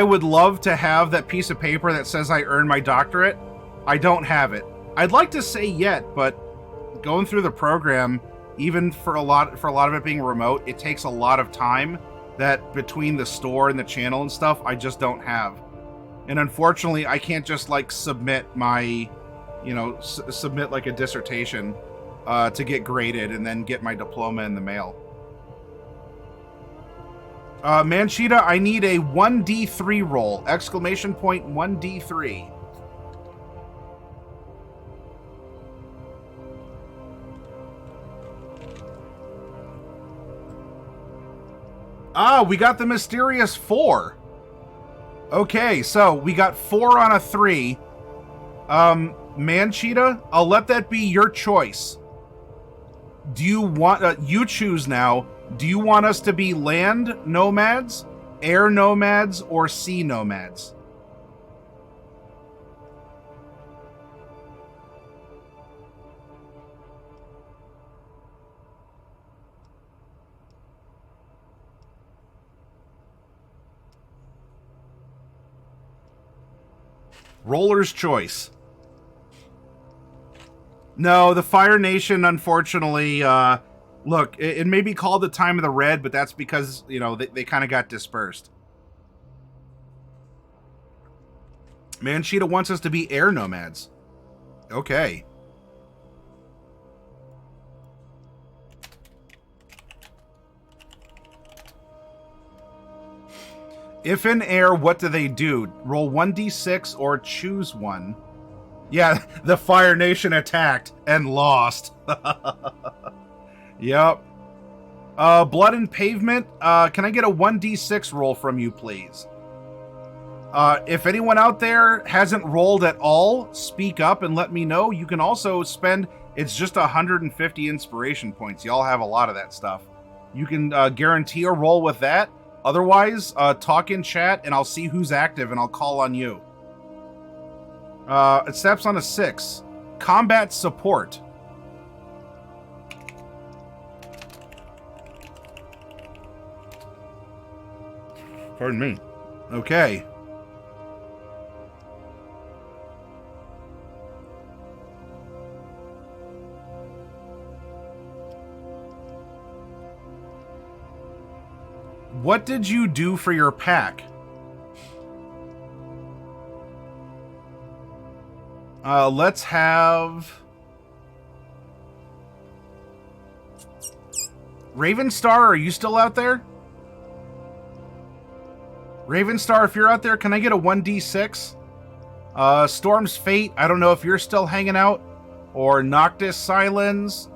would love to have that piece of paper that says I earned my doctorate. I don't have it. I'd like to say yet, but going through the program, even for a lot of it being remote, it takes a lot of time that between the store and the channel and stuff, I just don't have. And unfortunately, I can't just like submit my, submit like a dissertation to get graded and then get my diploma in the mail. Mancheetah, I need a 1d3 roll. Exclamation point 1d3. Ah, we got the mysterious 4. Okay, so we got 4 on a 3. Mancheetah, I'll let that be your choice. Do you want... you choose now. Do you want us to be land nomads, air nomads, or sea nomads? Roller's choice. No, the Fire Nation, unfortunately, look, it may be called the Time of the Red, but that's because, they kind of got dispersed. Mancheetah wants us to be air nomads. Okay. If in air, what do they do? Roll 1d6 or choose one. Yeah, the Fire Nation attacked and lost. Yep. Blood and Pavement, can I get a 1d6 roll from you, please? If anyone out there hasn't rolled at all, speak up and let me know. You can also spend, it's just 150 inspiration points. Y'all have a lot of that stuff. You can guarantee a roll with that. Otherwise, talk in chat and I'll see who's active and I'll call on you. It steps on a 6. Combat Support. Pardon me. Okay. What did you do for your pack? Let's have... Ravenstar, are you still out there? Ravenstar, if you're out there, can I get a 1d6? Storm's Fate, I don't know if you're still hanging out. Or Noctis Silence.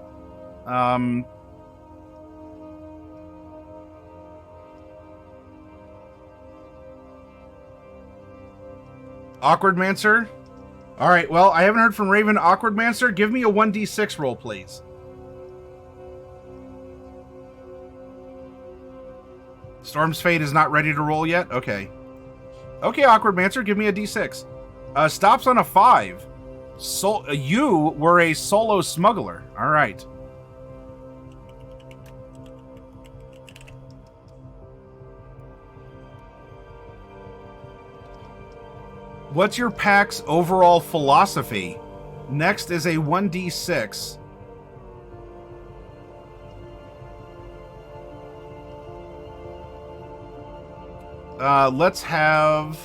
Awkwardmancer? Alright, well, I haven't heard from Raven. Awkwardmancer, give me a 1d6 roll, please. Storm's Fate is not ready to roll yet? Okay. Okay, Awkwardmancer, give me a d6. Stops on a 5. You were a solo smuggler. Alright. What's your pack's overall philosophy? Next is a 1d6. Let's have...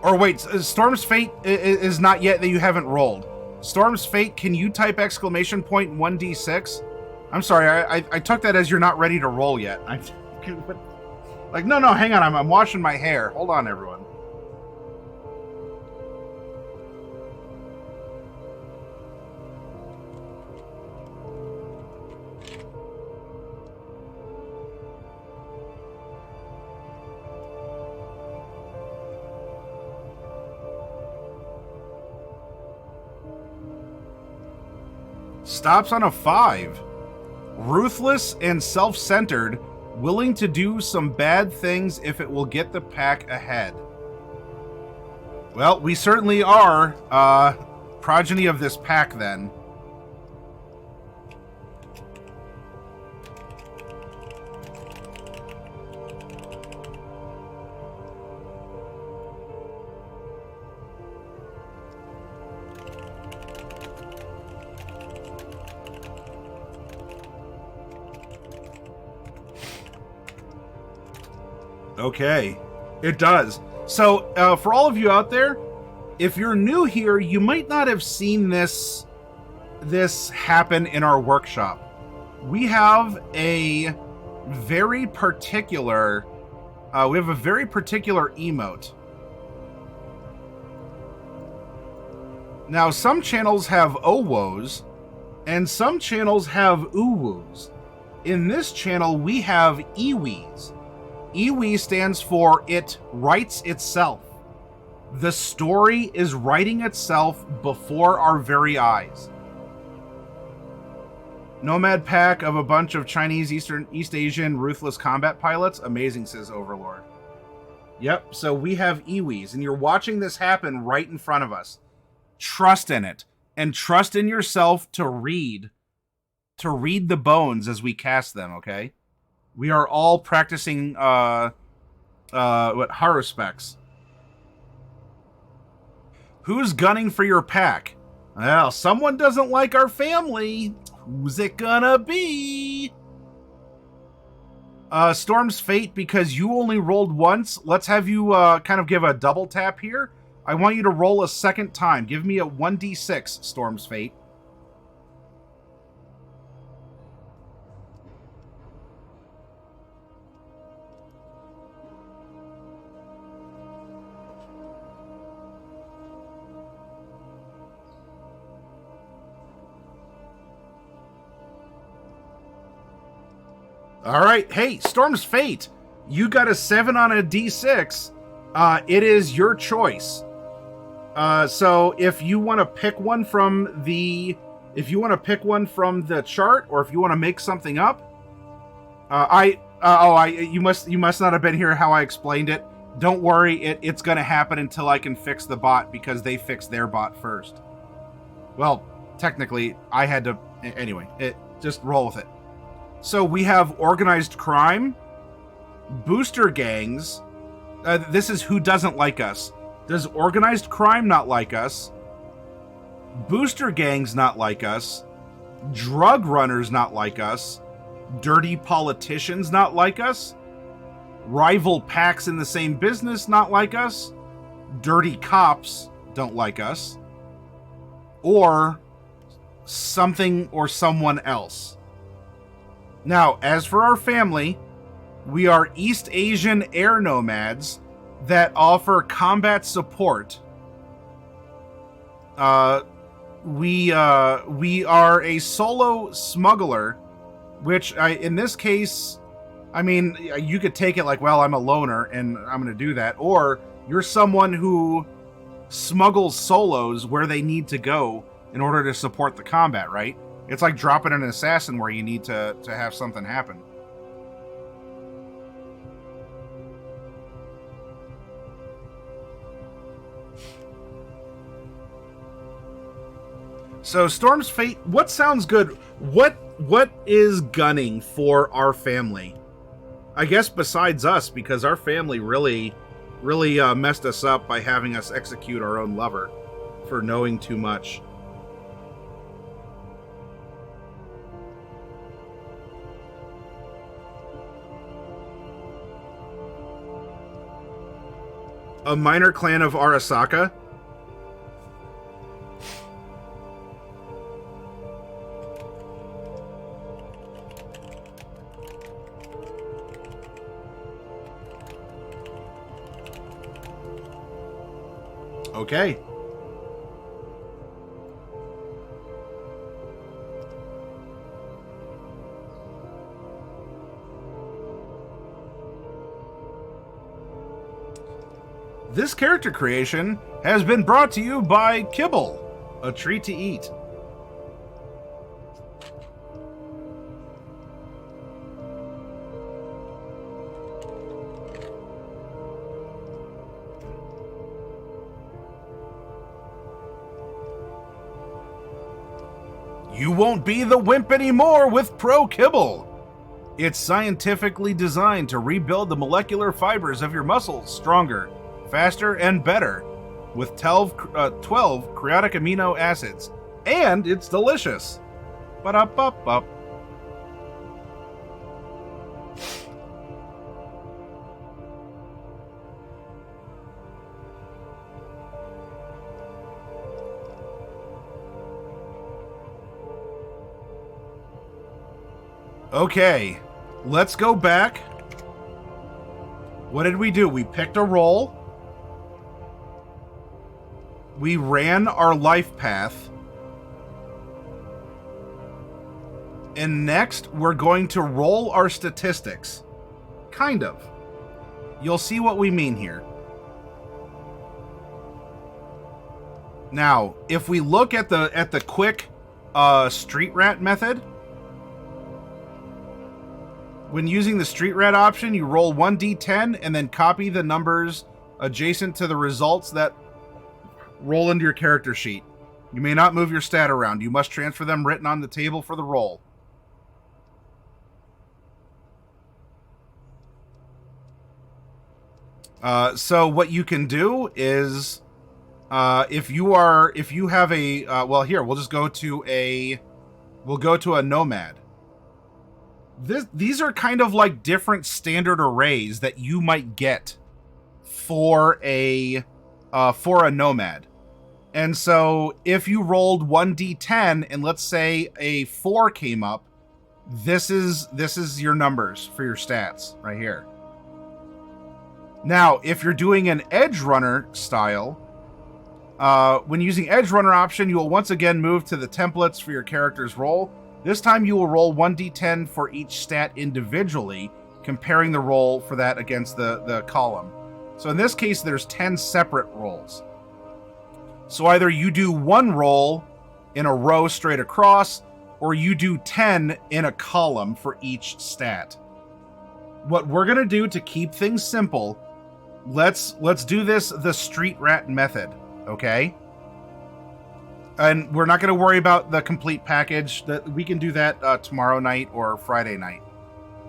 Or wait, Storm's Fate is not yet that you haven't rolled. Storm's Fate, can you type exclamation point 1d6? I'm sorry, I took that as you're not ready to roll yet. Like, no, hang on, I'm washing my hair. Hold on, everyone. Stops on a 5. Ruthless and self-centered, willing to do some bad things if it will get the pack ahead. Well, we certainly are progeny of this pack then. Okay, it does. So, for all of you out there, if you're new here, you might not have seen this happen in our workshop. We have a very particular emote. Now, some channels have OWOs, and some channels have UWOs. In this channel, we have IWIs. IWI stands for It Writes Itself. The story is writing itself before our very eyes. Nomad pack of a bunch of Chinese, East Asian ruthless combat pilots. Amazing, says Overlord. Yep, so we have IWIs, and you're watching this happen right in front of us. Trust in it, and trust in yourself to read the bones as we cast them, okay? We are all practicing, Haruspecs. Who's gunning for your pack? Well, someone doesn't like our family. Who's it gonna be? Storm's Fate, because you only rolled once, let's have you, kind of give a double tap here. I want you to roll a second time. Give me a 1d6, Storm's Fate. All right, hey, Storm's Fate, you got a 7 on a d6. It is your choice. So if you want to pick one from the, chart, or if you want to make something up, you must not have been here how I explained it. Don't worry, it's gonna happen until I can fix the bot, because they fixed their bot first. Well, technically, I had to anyway. Just roll with it. So we have organized crime, booster gangs. This is who doesn't like us. Does organized crime not like us? Booster gangs not like us? Drug runners not like us? dirty politicians not like us, rival packs in the same business not like us, dirty cops don't like us, or something or someone else. Now, as for our family, we are East Asian air nomads that offer combat support. We are a solo smuggler, which in this case, I mean, you could take it like, well, I'm a loner and I'm going to do that. Or you're someone who smuggles solos where they need to go in order to support the combat, right? It's like dropping an assassin where you need to have something happen. So Storm's Fate, what sounds good? What is gunning for our family? I guess besides us, because our family really messed us up by having us execute our own lover for knowing too much. A minor clan of Arasaka? Okay. This character creation has been brought to you by Kibble, a treat to eat. You won't be the wimp anymore with Pro Kibble. It's scientifically designed to rebuild the molecular fibers of your muscles stronger, faster, and better with 12 chaotic amino acids. And it's delicious. Ba-da-ba-ba. Okay, let's go back. What did we do? We picked a role. We ran our life path. And next, we're going to roll our statistics. Kind of. You'll see what we mean here. Now, if we look at the quick Streetrat method, when using the Streetrat option, you roll 1d10 and then copy the numbers adjacent to the results that roll into your character sheet. You may not move your stat around. You must transfer them written on the table for the roll. So what you can do is, if you have a, well, here, we'll go to a Nomad. These are kind of like different standard arrays that you might get for a Nomad. And so if you rolled 1d10 and let's say a 4 came up, this is your numbers for your stats right here. Now, if you're doing an Edge Runner style, when using Edge Runner option, you will once again move to the templates for your character's roll. This time you will roll 1d10 for each stat individually, comparing the roll for that against the column. So in this case, there's 10 separate rolls. So either you do one roll in a row straight across, or you do 10 in a column for each stat. What we're going to do to keep things simple, let's do this the Streetrat method, okay? And we're not going to worry about the complete package. That we can do that tomorrow night or Friday night.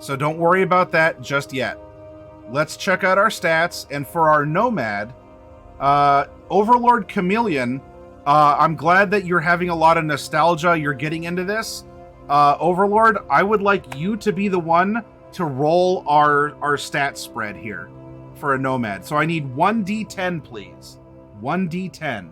So don't worry about that just yet. Let's check out our stats. And for our Nomad, Overlord Chameleon, I'm glad that you're having a lot of nostalgia. You're getting into this. Overlord, I would like you to be the one to roll our stat spread here for a Nomad. So I need 1d10, please. 1d10.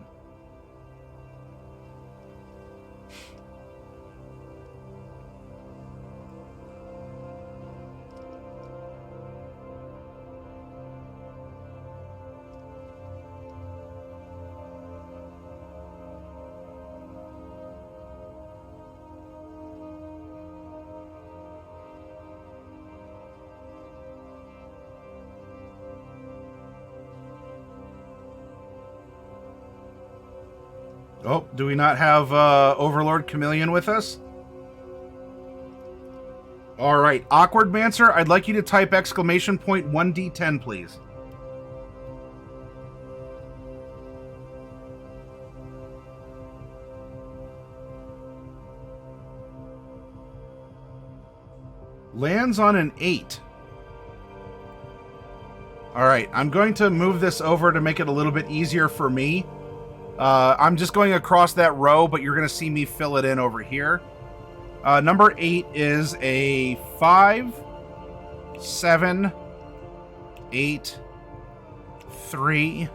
Oh, do we not have Overlord Chameleon with us? All right, Awkward Mancer, I'd like you to type exclamation point 1d10, please. Lands on an 8. All right, I'm going to move this over to make it a little bit easier for me. I'm just going across that row, but you're going to see me fill it in over here. Number 8 is a 5, 7, 8, 3,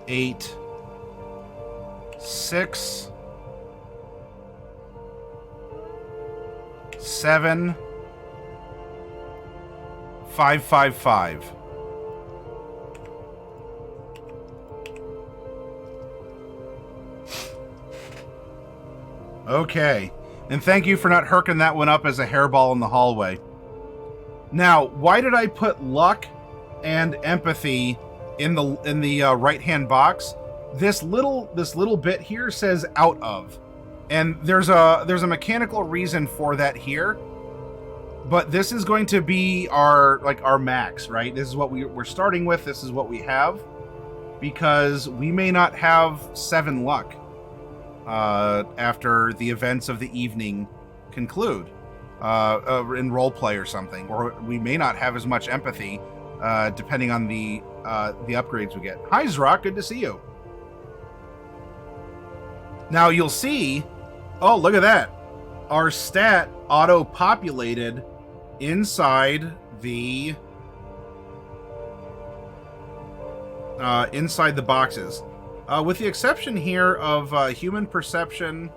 8, 6, 7, 5, 5, 5. Okay, and thank you for not herking that one up as a hairball in the hallway. Now, why did I put luck and empathy in the right-hand box? This little bit here says out of, and there's a mechanical reason for that here. But this is going to be our max, right? This is what we're starting with. This is what we have, because we may not have 7 luck after the events of the evening conclude in roleplay or something, or we may not have as much empathy depending on the upgrades we get. Hi, Zrock, good to see you. Now you'll see, oh, look at that. Our stat auto-populated inside the boxes. With the exception here of human perception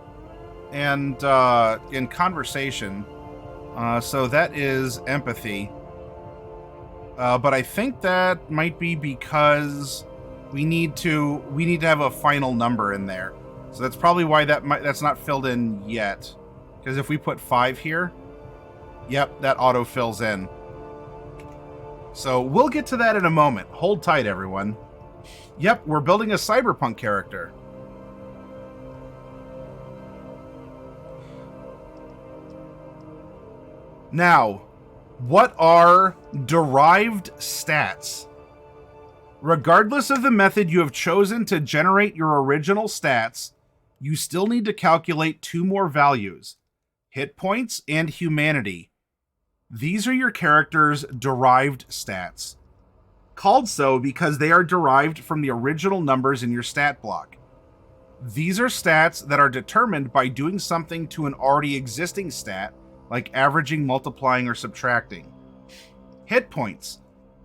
and in conversation. So that is empathy. But I think that might be because we need to have a final number in there. So that's probably why that's not filled in yet. Because if we put 5 here, yep, that auto fills in. So we'll get to that in a moment. Hold tight, everyone. Yep, we're building a Cyberpunk character. Now, what are derived stats? Regardless of the method you have chosen to generate your original stats, you still need to calculate 2 more values: hit points and humanity. These are your character's derived stats. Called so because they are derived from the original numbers in your stat block. These are stats that are determined by doing something to an already existing stat, like averaging, multiplying, or subtracting. Hit points.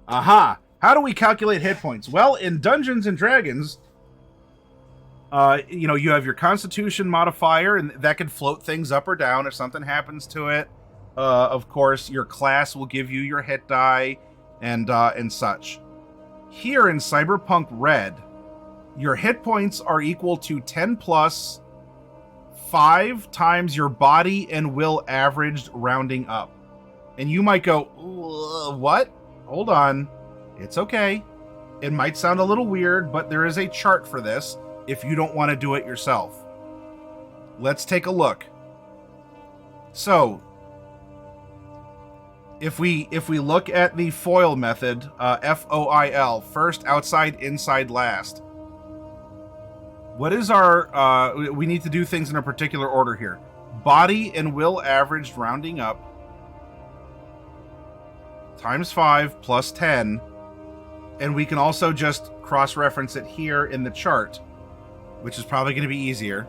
Aha! How do we calculate hit points? Well, in Dungeons and Dragons, you have your Constitution modifier, and that can float things up or down if something happens to it. Of course, your class will give you your hit die and such. Here in Cyberpunk Red, your hit points are equal to 10 plus 5 times your body and will averaged, rounding up. And you might go, what? Hold on. It's okay. It might sound a little weird, but there is a chart for this if you don't want to do it yourself. Let's take a look. So, if we look at the FOIL method, FOIL, first, outside, inside, last. What is our, we need to do things in a particular order here. Body and will averaged, rounding up, times 5 plus 10. And we can also just cross-reference it here in the chart, which is probably going to be easier.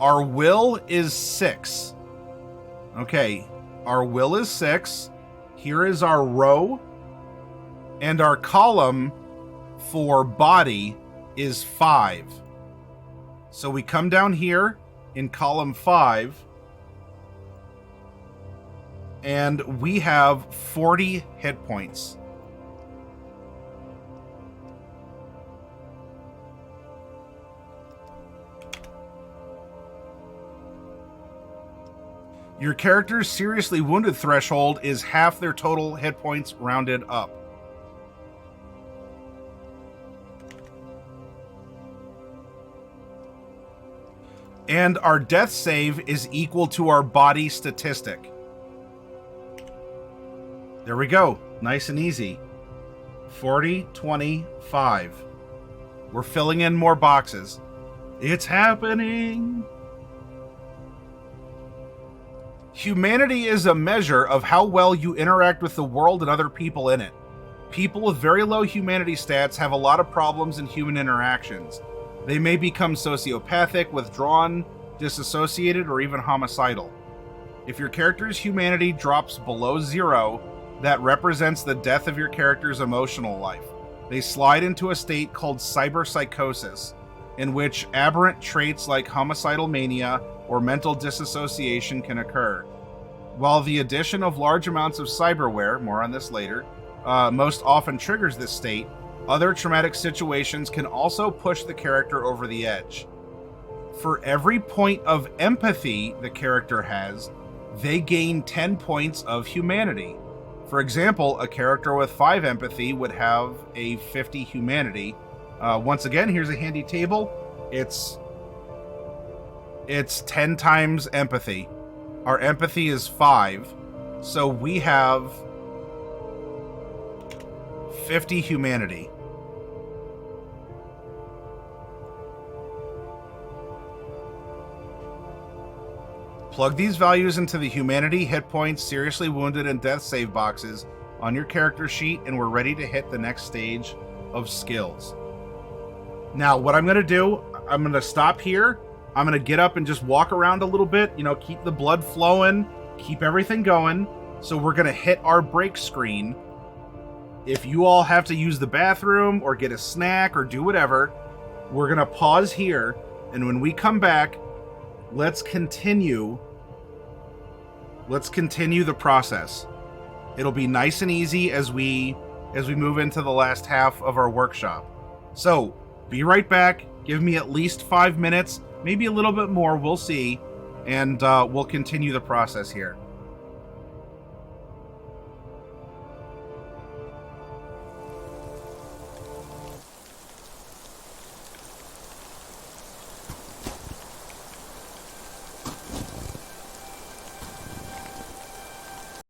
Our will is 6. Okay, our will is 6. Here is our row. And our column for body is 5. So we come down here in column 5. And we have 40 hit points. Your character's seriously wounded threshold is half their total hit points rounded up. And our death save is equal to our body statistic. There we go. Nice and easy. 40, 25. We're filling in more boxes. It's happening. Humanity is a measure of how well you interact with the world and other people in it. People with very low humanity stats have a lot of problems in human interactions. They may become sociopathic, withdrawn, disassociated, or even homicidal. If your character's humanity drops below 0, that represents the death of your character's emotional life. They slide into a state called cyberpsychosis, in which aberrant traits like homicidal mania or mental disassociation can occur. While the addition of large amounts of cyberware, more on this later, most often triggers this state, other traumatic situations can also push the character over the edge. For every point of empathy the character has, they gain 10 points of humanity. For example, a character with 5 empathy would have a 50 humanity. Once again, here's a handy table. It's 10 times empathy. Our empathy is 5, so we have 50 humanity. Plug these values into the humanity, hit points, seriously wounded, and death save boxes on your character sheet, and we're ready to hit the next stage of skills. Now, what I'm going to do, I'm going to stop here. I'm going to get up and just walk around a little bit, keep the blood flowing, keep everything going. So we're going to hit our break screen. If you all have to use the bathroom or get a snack or do whatever, we're going to pause here. And when we come back, let's continue the process. It'll be nice and easy as we move into the last half of our workshop. So, be right back. Give me at least 5 minutes, maybe a little bit more, we'll see, and we'll continue the process here.